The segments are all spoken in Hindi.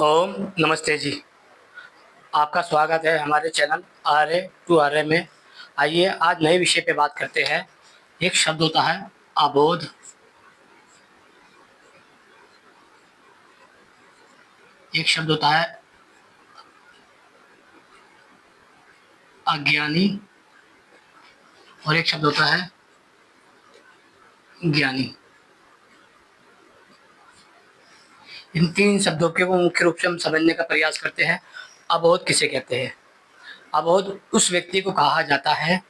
ओम नमस्ते जी। आपका स्वागत है हमारे चैनल आर्य टू आर्य में। आइए आज नए विषय पे बात करते हैं। एक शब्द होता है अबोध, एक शब्द होता है अज्ञानी और एक शब्द होता है ज्ञानी। इन तीन शब्दों के वो मुख्य रूप से हम समझने का प्रयास करते हैं। अबोध किसे कहते हैं? अबोध उस व्यक्ति को कहा जाता है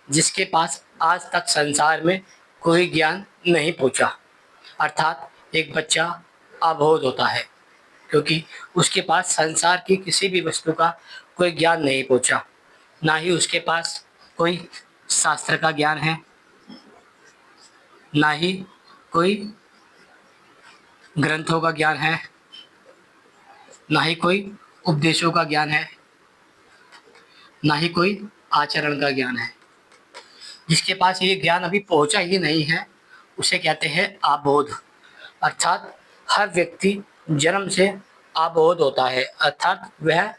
जिसके पास आज तक संसार में कोई ज्ञान नहीं पहुंचा। अर्थात एक बच्चा अबोध होता है क्योंकि उसके पास संसार की किसी भी वस्तु का कोई ज्ञान नहीं पहुंचा। ना ही उसके पास कोई शास्त्र का ज्ञान है, ना ही कोई ग्रंथों का ज्ञान है, ना ही कोई उपदेशों का ज्ञान है, ना ही कोई आचरण का ज्ञान है। जिसके पास ये ज्ञान अभी पहुंचा ही नहीं है उसे कहते हैं अबोध। अर्थात हर व्यक्ति जन्म से अबोध होता है, अर्थात वह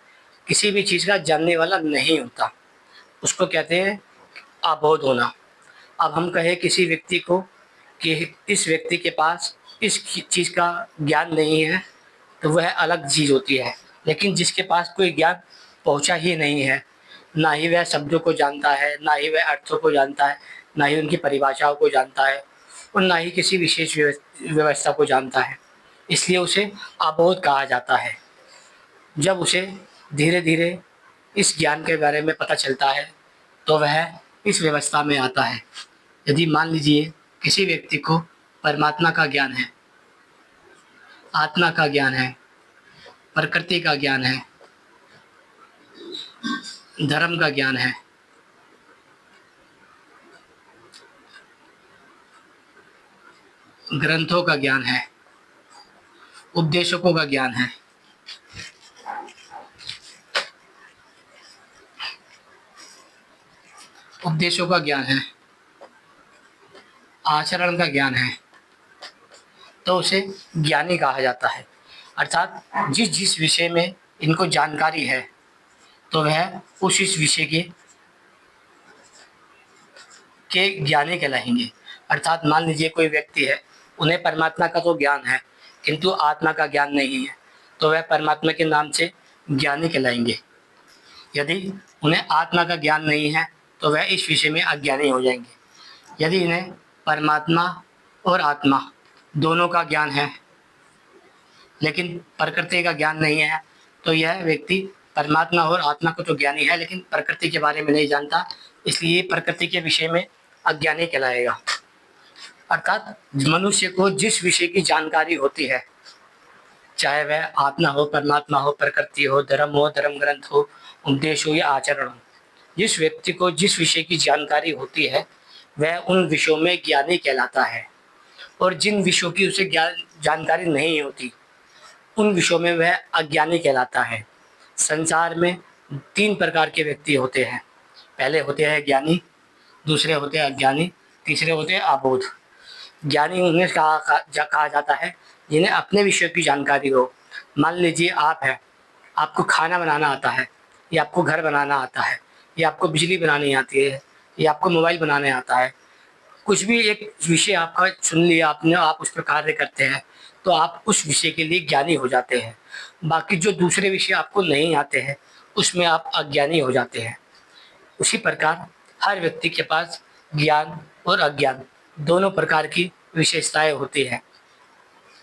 किसी भी चीज़ का जानने वाला नहीं होता। उसको कहते हैं अबोध होना। अब हम कहें किसी व्यक्ति को कि इस व्यक्ति के पास इस चीज़ का ज्ञान नहीं है तो वह अलग चीज़ होती है। लेकिन जिसके पास कोई ज्ञान पहुंचा ही नहीं है, ना ही वह शब्दों को जानता है, ना ही वह अर्थों को जानता है, ना ही उनकी परिभाषाओं को जानता है और ना ही किसी विशेष व्यवस्था को जानता है, इसलिए उसे अबोध कहा जाता है। जब उसे धीरे धीरे इस ज्ञान के बारे में पता चलता है तो वह इस व्यवस्था में आता है। यदि मान लीजिए किसी व्यक्ति को परमात्मा का ज्ञान है, आत्मा का ज्ञान है, प्रकृति का ज्ञान है, धर्म का ज्ञान है, ग्रंथों का ज्ञान है, उपदेशकों का ज्ञान है, उपदेशों का ज्ञान है, आचरण का ज्ञान है, तो उसे ज्ञानी कहा जाता है। अर्थात जिस जिस विषय में इनको जानकारी है तो वह उस इस विषय के ज्ञानी कहलाएंगे। अर्थात मान लीजिए कोई व्यक्ति है, उन्हें परमात्मा का तो ज्ञान है किंतु आत्मा का ज्ञान नहीं है, तो वह परमात्मा के नाम से ज्ञानी कहलाएंगे। यदि उन्हें आत्मा का ज्ञान नहीं है तो वह इस विषय में अज्ञानी हो जाएंगे। यदि इन्हें परमात्मा और आत्मा दोनों का ज्ञान है लेकिन प्रकृति का ज्ञान नहीं है तो यह व्यक्ति परमात्मा और आत्मा को तो ज्ञानी है लेकिन प्रकृति के बारे में नहीं जानता, इसलिए प्रकृति के विषय में अज्ञानी कहलाएगा। अर्थात मनुष्य को जिस विषय की जानकारी होती है, चाहे वह आत्मा हो, परमात्मा हो, प्रकृति हो, धर्म ग्रंथ हो, उपदेश हो या आचरण हो, जिस व्यक्ति को जिस विषय की जानकारी होती है वह उन विषयों में ज्ञानी कहलाता है। और जिन विषयों की उसे ज्ञान जानकारी नहीं होती उन विषयों में वह अज्ञानी कहलाता है। संसार में तीन प्रकार के व्यक्ति होते हैं। पहले होते हैं ज्ञानी, दूसरे होते हैं अज्ञानी, तीसरे होते हैं अबोध। ज्ञानी उन्हें कहा जाता है जिन्हें अपने विषय की जानकारी हो। मान लीजिए आप हैं, आपको खाना बनाना आता है, या आपको घर बनाना आता है, या आपको बिजली बनानी आती है, या आपको मोबाइल बनाने आता है। कुछ भी एक विषय आपका चुन लिया आपने, आप उस पर कार्य करते हैं तो आप उस विषय के लिए ज्ञानी हो जाते हैं। बाकी जो दूसरे विषय आपको नहीं आते हैं उसमें आप अज्ञानी हो जाते हैं। उसी प्रकार हर व्यक्ति के पास ज्ञान और अज्ञान दोनों प्रकार की विशेषताएं होती हैं।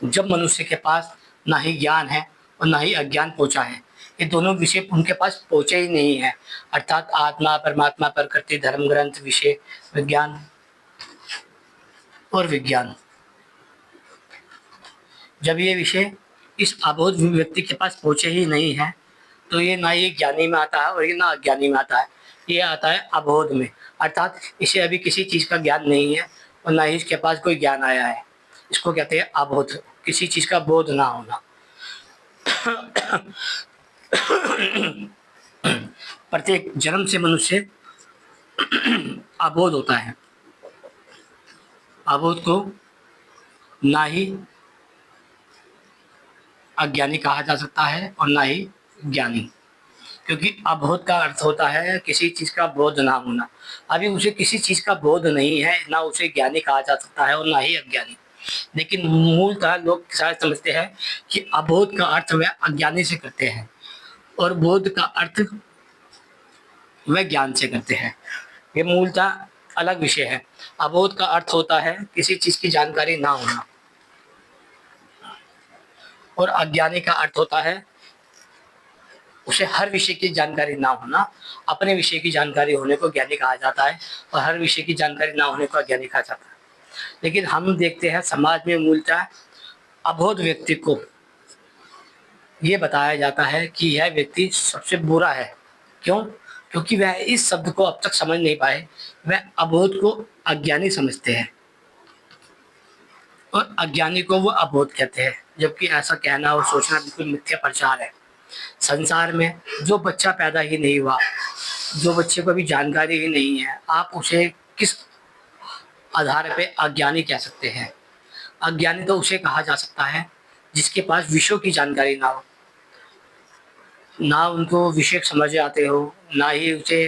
जब मनुष्य के पास ना ही ज्ञान है और ना ही अज्ञान पहुंचा है, ये दोनों विषय उनके पास पहुंचे ही नहीं है, अर्थात आत्मा, परमात्मा, प्रकृति, धर्म ग्रंथ, विषय, विज्ञान और विज्ञान, जब ये विषय इस अबोध व्यक्ति के पास पहुंचे ही नहीं है तो ये ना ये ज्ञानी में आता है और ये ना अज्ञानी में आता है, ये आता है अबोध में। अर्थात इसे अभी किसी चीज़ का ज्ञान नहीं है और ना ही इसके पास कोई ज्ञान आया है। इसको कहते हैं अबोध, किसी चीज़ का बोध ना होना। प्रत्येक जन्म से मनुष्य अबोध होता है। अबोध को ना ही अज्ञानी कहा जा सकता है और ना ही ज्ञानी, क्योंकि अबोध का अर्थ होता है किसी चीज़ का बोध ना होना। अभी उसे किसी चीज़ का बोध नहीं है, ना उसे ज्ञानी कहा जा सकता है और ना ही अज्ञानी। लेकिन मूलतः लोग शायद समझते हैं कि अबोध का अर्थ वह अज्ञानी से करते हैं और बोध का अर्थ वह ज्ञान से करते हैं। ये मूलतः अलग विषय है। अबोध का अर्थ होता है किसी चीज़ की जानकारी ना होना और अज्ञानी का अर्थ होता है उसे हर विषय की जानकारी ना होना। अपने विषय की जानकारी होने को ज्ञानी कहा जाता है और हर विषय की जानकारी ना होने को अज्ञानी कहा जाता है। लेकिन हम देखते हैं समाज में मूलतः अबोध व्यक्ति को ये बताया जाता है कि यह व्यक्ति सबसे बुरा है। क्यों? क्योंकि वह इस शब्द को अब तक समझ नहीं पाए। वह अबोध को अज्ञानी समझते हैं और अज्ञानी को वो अबोध कहते हैं, जबकि ऐसा कहना और सोचना बिल्कुल मिथ्या प्रचार है। संसार में जो बच्चा पैदा ही नहीं हुआ, जो बच्चे को अभी जानकारी ही नहीं है, आप उसे किस आधार पे अज्ञानी कह सकते हैं? अज्ञानी तो उसे कहा जा सकता है जिसके पास विषयों की जानकारी ना हो, ना उनको विषय समझ आते हो, ना ही उसे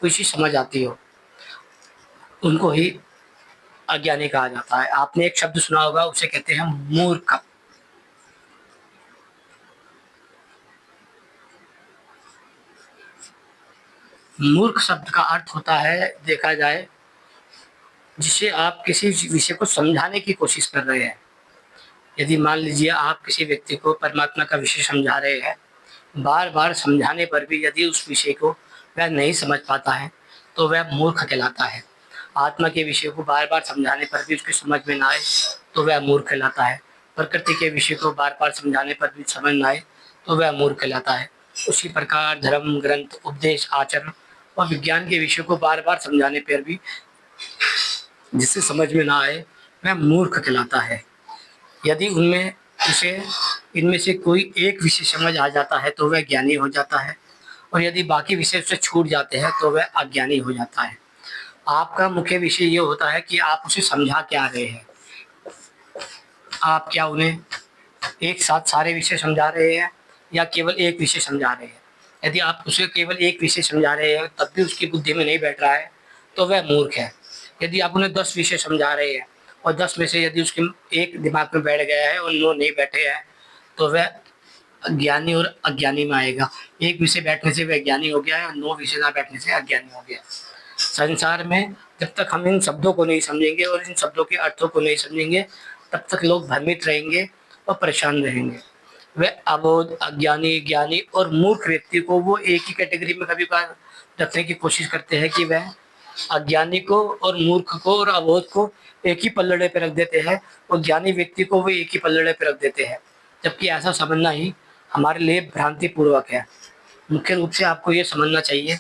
कोई चीज़ समझ आती हो, उनको ही अज्ञानी कहा जाता है। आपने एक शब्द सुना होगा, उसे कहते हैं मूर्ख। मूर्ख शब्द का अर्थ होता है, देखा जाए, जिसे आप किसी विषय को समझाने की कोशिश कर रहे हैं। यदि मान लीजिए आप किसी व्यक्ति को परमात्मा का विषय समझा रहे हैं, बार बार समझाने पर भी यदि उस विषय को वह नहीं समझ पाता है तो वह मूर्ख कहलाता है। आत्मा के विषय को बार बार समझाने पर भी उसकी समझ में ना आए तो वह मूर्ख कहलाता है। प्रकृति के विषय को बार बार समझाने पर भी समझ ना आए तो वह मूर्ख कहलाता है। उसी प्रकार धर्म, ग्रंथ, उपदेश, आचरण और विज्ञान के विषय को बार बार समझाने पर भी जिससे समझ में ना आए वह मूर्ख कहलाता है। यदि उनमें उसे इनमें से कोई एक विषय समझ आ जाता है तो वह ज्ञानी हो जाता है और यदि बाकी विषय उससे छूट जाते हैं तो वह अज्ञानी हो जाता है। आपका मुख्य विषय ये होता है कि आप उसे समझा क्या रहे हैं। आप क्या उन्हें एक साथ सारे विषय समझा रहे हैं या केवल एक विषय समझा रहे हैं? यदि आप उसे केवल एक विषय समझा रहे हैं तब भी उसकी बुद्धि में नहीं बैठ रहा है तो वह मूर्ख है। यदि आप उन्हें 10 विषय समझा रहे हैं और 10 में से यदि उसके एक दिमाग में बैठ गया है और 9 नहीं बैठे हैं तो वह ज्ञानी और अज्ञानी में आएगा। एक विषय बैठने से वह ज्ञानी हो गया है और 9 विषय ना बैठने से अज्ञानी हो गया। संसार में जब तक हम इन शब्दों को नहीं समझेंगे और इन शब्दों के अर्थों को नहीं समझेंगे तब तक लोग भ्रमित रहेंगे और परेशान रहेंगे। वे अबोध, अज्ञानी, ज्ञानी और मूर्ख व्यक्ति को वो एक ही कैटेगरी में कभी कभार रखने की कोशिश करते हैं कि वह अज्ञानी को और मूर्ख को और अबोध को एक ही पल्लड़े पे रख देते हैं और ज्ञानी व्यक्ति को वो एक ही पल्लड़े पे रख देते हैं, जबकि ऐसा समझना ही हमारे लिए भ्रांतिपूर्वक है। मुख्य रूप से आपको ये समझना चाहिए,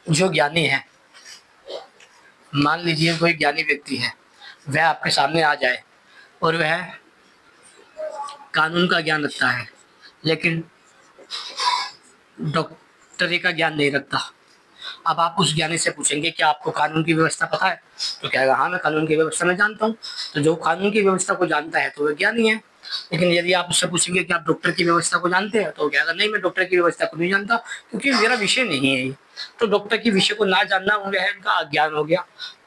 जो ज्ञानी है, मान लीजिए कोई ज्ञानी व्यक्ति है, वह आपके सामने आ जाए और वह कानून का ज्ञान रखता है लेकिन डॉक्टरी का ज्ञान नहीं रखता। अब आप उस ज्ञानी से पूछेंगे कि आपको कानून की व्यवस्था पता है? तो कहेगा हाँ, मैं कानून की व्यवस्था में जानता हूँ। तो जो कानून की व्यवस्था को जानता है तो वह ज्ञानी है। लेकिन यदि आप उससे पूछेंगे कि आप डॉक्टर की व्यवस्था को जानते हैं तो वो कहेगा नहीं, मैं डॉक्टर की व्यवस्था को नहीं जानता क्योंकि मेरा विषय नहीं है ये। तो डॉक्टर की विषय को ना जानना वह है उनका अज्ञान हो गया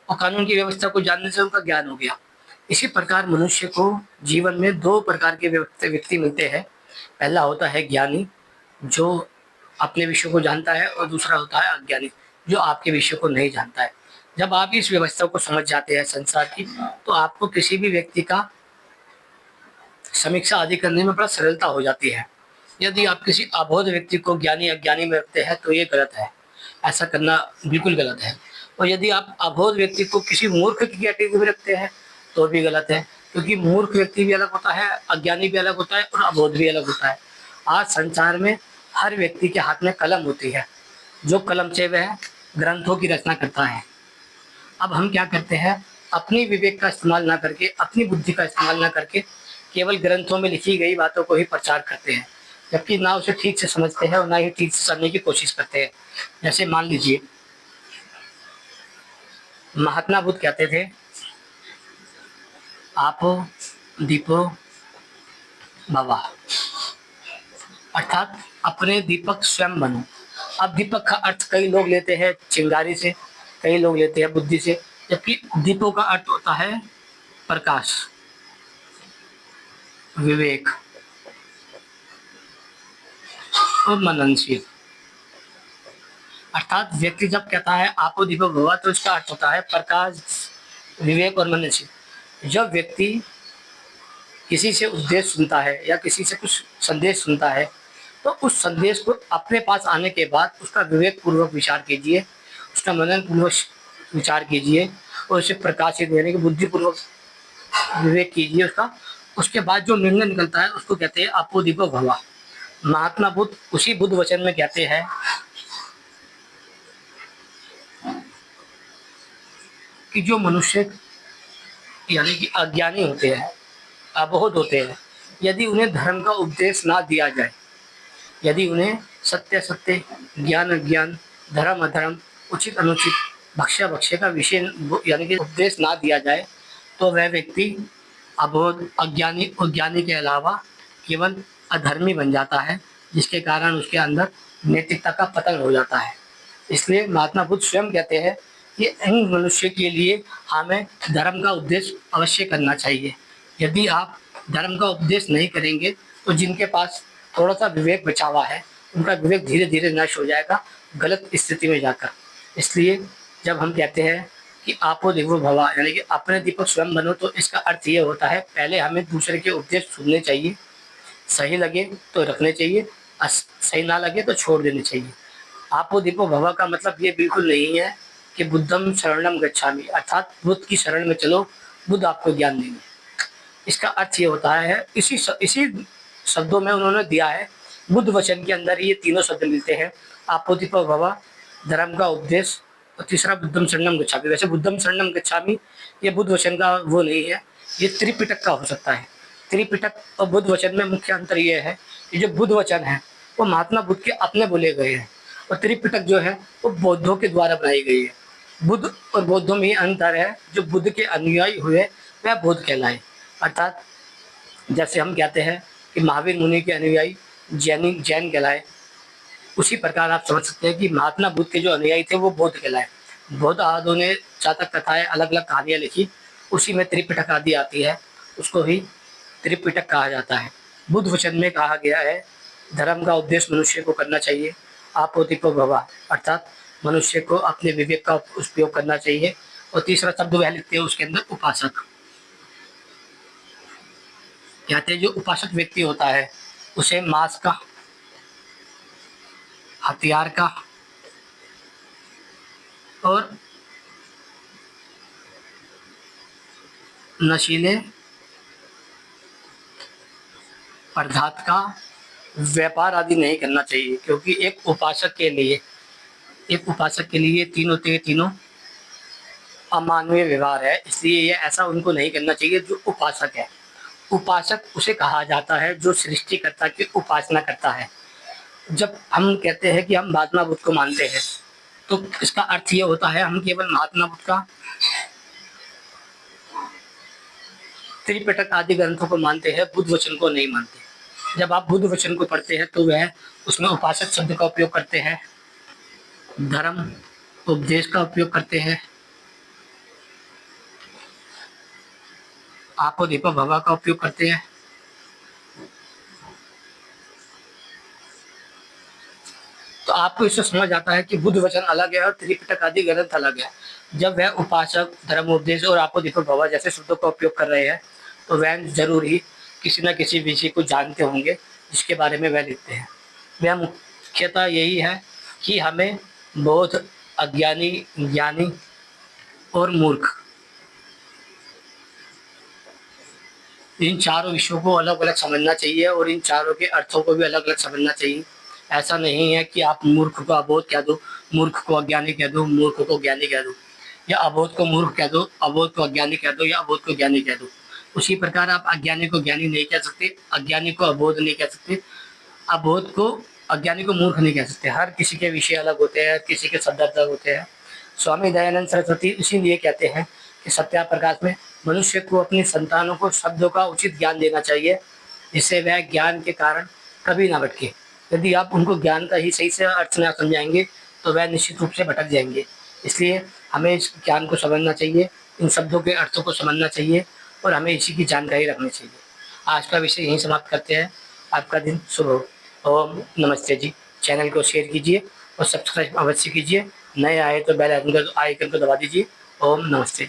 और कानून की व्यवस्था को जानने से उनका ज्ञान हो गया। इसी प्रकार मनुष्य को जीवन में 2 प्रकार के व्यक्ति मिलते हैं। पहला होता है ज्ञानी, जो अपने विषय को जानता है, और दूसरा होता है अज्ञानी, जो आपके विषय को नहीं जानता है। जब आप इस व्यवस्था को समझ जाते हैं संसार की, तो आपको किसी भी व्यक्ति का समीक्षा आदि करने में बड़ा सरलता हो जाती है। यदि आप किसी अबोध व्यक्ति को ज्ञानी अज्ञानी में रखते हैं तो ये गलत है, ऐसा करना बिल्कुल गलत है। और यदि आप अबोध व्यक्ति को किसी मूर्ख की कैटेगरी में रखते हैं तो भी गलत है, क्योंकि मूर्ख व्यक्ति भी अलग होता है, अज्ञानी भी अलग होता है और अबोध भी अलग होता है। आज संसार में हर व्यक्ति के हाथ में कलम होती है, जो कलम से वह ग्रंथों की रचना करता है। अब हम क्या करते हैं, अपनी विवेक का इस्तेमाल ना करके, अपनी बुद्धि का इस्तेमाल ना करके केवल ग्रंथों में लिखी गई बातों को ही प्रचार करते हैं, जबकि ना उसे ठीक से समझते हैं और ना ही ठीक से समझने की कोशिश करते हैं। जैसे मान लीजिए महात्मा बुद्ध कहते थे, आपो, दीपो, भवा, अर्थात अपने दीपक स्वयं बनो। अब दीपक का अर्थ कई लोग लेते हैं चिंगारी से, कई लोग लेते हैं बुद्धि से, जबकि दीपों का अर्थ होता है प्रकाश, विवेक और मननशील। अर्थात व्यक्ति जब कहता है आपो दीपक भवा, तो इसका अर्थ होता है प्रकाश, विवेक और मननशील। जब व्यक्ति किसी से उपदेश सुनता है या किसी से कुछ संदेश सुनता है, तो उस संदेश को अपने पास आने के बाद उसका विवेक पूर्वक विचार कीजिए, उसका मनन पूर्वक विचार कीजिए और उसे प्रकाशित यानी कि बुद्धिपूर्वक विवेक कीजिए उसका। उसके बाद जो निर्णय निकलता है उसको कहते हैं आपो दीपक भवा। महात्मा बुद्ध उसी बुद्ध वचन में कहते हैं कि जो मनुष्य यानी कि अज्ञानी होते हैं, अबोध होते हैं, यदि उन्हें धर्म का उपदेश ना दिया जाए, यदि उन्हें सत्य सत्य, ज्ञान अज्ञान, धर्म अधर्म, उचित अनुचित, भक्ष्य भक्ष्य का विषय यानी कि उपदेश ना दिया जाए, तो वह व्यक्ति अबोध, अज्ञानी और ज्ञानी के अलावा केवल अधर्मी बन जाता है, जिसके कारण उसके अंदर नैतिकता का पतन हो जाता है। इसलिए महात्मा बुद्ध स्वयं कहते हैं कि इन मनुष्य के लिए हमें धर्म का उपदेश अवश्य करना चाहिए। यदि आप धर्म का उपदेश नहीं करेंगे, तो जिनके पास थोड़ा सा विवेक बचा हुआ है, उनका विवेक धीरे धीरे नष्ट हो जाएगा गलत स्थिति में जाकर। इसलिए जब हम कहते हैं कि आपो दीपो भवा यानी कि अपने दीपक स्वयं बनो, तो इसका अर्थ ये होता है पहले हमें दूसरे के उपदेश सुनने चाहिए, सही लगे तो रखने चाहिए, सही ना लगे तो छोड़ देने चाहिए। आपो दीपो भवा का मतलब ये बिल्कुल नहीं है कि बुद्धम शरणम गच्छामि, अर्थात बुद्ध की शरण में चलो, बुद्ध आपको ज्ञान देंगे। इसका अर्थ ये होता है, इसी शब्दों में उन्होंने दिया है, बुद्ध वचन के अंदर ये तीनों शब्द मिलते हैं, आपो दीपो भवा, धर्म का उपदेश और तीसरा बुद्धम शरणम गच्छामि। वैसे बुद्धम शरणम गच्छामि ये बुद्ध वचन का वो नहीं है, ये त्रिपिटक का हो सकता है। त्रिपिटक और बुद्ध वचन में मुख्य अंतर ये है कि जो बुद्ध वचन है वो महात्मा बुद्ध के अपने बोले गए हैं, और त्रिपिटक जो है वो बौद्धों के द्वारा बनाई गई है। बुद्ध और बौद्धों में ये अंतर है, जो बुद्ध के अनुयायी हुए वह बौद्ध कहलाए। अर्थात जैसे हम कहते हैं कि महावीर मुनि के अनुयायी जैन कहलाए, उसी प्रकार आप समझ सकते हैं कि महात्मा बुद्ध के जो अनुयायी थे वो बौद्ध कहलाए। बौद्ध आदि ने जातक कथाएं, अलग अलग कहानियाँ लिखी, उसी में त्रिपिटक आदि आती है, उसको ही त्रिपिटक कहा जाता है। बुद्ध वचन में कहा गया है धर्म का उपदेश मनुष्य को करना चाहिए, आपो दीपो भवा, अर्थात मनुष्य को अपने विवेक का उपयोग करना चाहिए। और तीसरा शब्द वह लिखते हैं उसके अंदर उपासक, कहते हैं जो उपासक व्यक्ति होता है उसे मांस का, हथियार का और नशीले पदार्थ का व्यापार आदि नहीं करना चाहिए, क्योंकि एक उपासक के लिए तीनों अमानवीय व्यवहार है। इसलिए ये ऐसा उनको नहीं करना चाहिए जो उपासक है। उपासक उसे कहा जाता है जो सृष्टिकर्ता की उपासना करता है। जब हम कहते हैं कि हम महात्मा बुद्ध को मानते हैं, तो इसका अर्थ ये होता है हम केवल महात्मा बुद्ध का त्रिपिटक आदि ग्रंथों को मानते हैं, बुद्ध वचन को नहीं मानते। जब आप बुद्ध वचन को पढ़ते हैं तो वह उसमें उपासक शब्द का उपयोग करते हैं, धर्म उपदेश का उपयोग करते हैं, आपो दीपो भवा का उपयोग करते हैं। तो आपको इससे समझ आता है कि बुद्ध वचन अलग है और त्रिपिटक आदि ग्रंथ अलग है। जब वह उपासक, धर्म उपदेश और आपो दीपो भवा जैसे शब्दों का उपयोग कर रहे हैं, तो वह जरूर ही किसी न किसी विषय को जानते होंगे जिसके बारे में वह लिखते हैं। वह मुख्यतः यही है कि हमें बोध, अज्ञानी, ज्ञानी और मूर्ख, इन चारों विषयों को अलग अलग समझना चाहिए और इन चारों के अर्थों को भी अलग अलग समझना चाहिए। ऐसा नहीं है कि आप मूर्ख को अबोध कह दो, मूर्ख को अज्ञानी कह दो, मूर्ख को ज्ञानी कह दो, या अबोध को मूर्ख कह दो, अबोध को अज्ञानी कह दो, या अबोध को ज्ञानी कह दो। उसी प्रकार आप अज्ञानी को ज्ञानी नहीं कह सकते, अज्ञानी को अबोध नहीं कह सकते, अबोध को अज्ञानी को मूर्ख नहीं कह सकते। हर किसी के विषय अलग होते हैं, हर किसी के शब्द अलग होते हैं। स्वामी दयानंद सरस्वती इसीलिए कहते हैं कि सत्या प्रकाश में मनुष्य को अपनी संतानों को शब्दों का उचित ज्ञान देना चाहिए, जिससे वह ज्ञान के कारण कभी ना भटके। यदि आप उनको ज्ञान का ही सही से अर्थ ना समझाएंगे तो वह निश्चित रूप से भटक जाएंगे। इसलिए हमें इस ज्ञान को समझना चाहिए, इन शब्दों के अर्थों को समझना चाहिए और हमें इसी की जानकारी रखनी चाहिए। आज का विषय यहीं समाप्त करते हैं। आपका दिन शुभ हो। ओम नमस्ते जी। चैनल को शेयर कीजिए और सब्सक्राइब अवश्य कीजिए। नए आए तो बेल आइकन को दबा दीजिए। ओम नमस्ते।